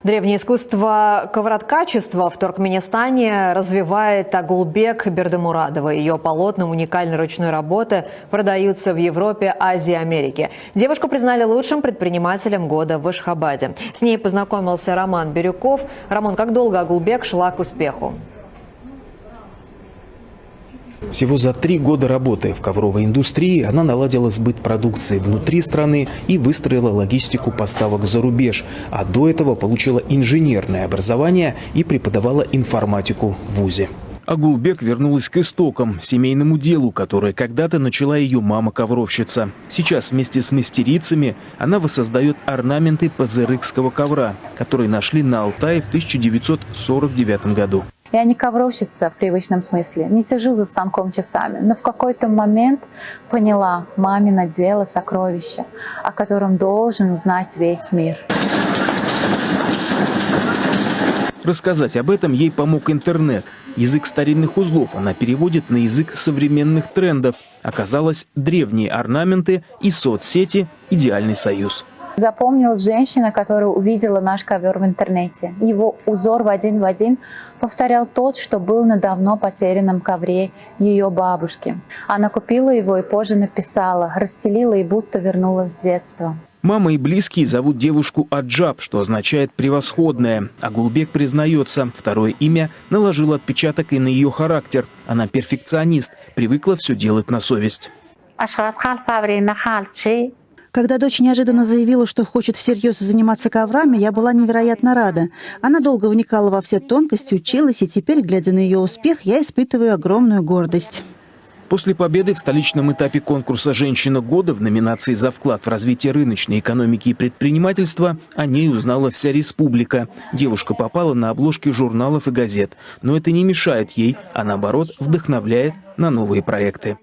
Древнее искусство ковроткачества в Туркменистане развивает Агулбек Бердымурадова. Ее полотна уникальной ручной работы продаются в Европе, Азии и Америке. Девушку признали лучшим предпринимателем года в Ашхабаде. С ней познакомился Роман Бирюков. Рамон, как долго Агулбек шла к успеху? Всего за 3 года работы в ковровой индустрии она наладила сбыт продукции внутри страны и выстроила логистику поставок за рубеж. А до этого получила инженерное образование и преподавала информатику в вузе. Агулбек вернулась к истокам, семейному делу, которое когда-то начала ее мама-ковровщица. Сейчас вместе с мастерицами она воссоздает орнаменты пазырыкского ковра, которые нашли на Алтае в 1949 году. Я не ковровщица в привычном смысле, не сижу за станком часами, но в какой-то момент поняла: мамино дело — сокровище, о котором должен узнать весь мир. Рассказать об этом ей помог интернет. Язык старинных узлов она переводит на язык современных трендов. Оказалось, древние орнаменты и соцсети – идеальный союз. Запомнилась женщина, которая увидела наш ковер в интернете. Его узор в один повторял тот, что был на давно потерянном ковре ее бабушки. Она купила его и позже написала, расстелила и будто вернулась с детства. Мама и близкие зовут девушку Аджаб, что означает «превосходная». Агулбек признается, второе имя наложило отпечаток и на ее характер. Она перфекционист, привыкла все делать на совесть. Когда дочь неожиданно заявила, что хочет всерьез заниматься коврами, я была невероятно рада. Она долго вникала во все тонкости, училась, и теперь, глядя на ее успех, я испытываю огромную гордость. После победы в столичном этапе конкурса «Женщина года» в номинации «За вклад в развитие рыночной экономики и предпринимательства» о ней узнала вся республика. Девушка попала на обложки журналов и газет. Но это не мешает ей, а наоборот вдохновляет на новые проекты.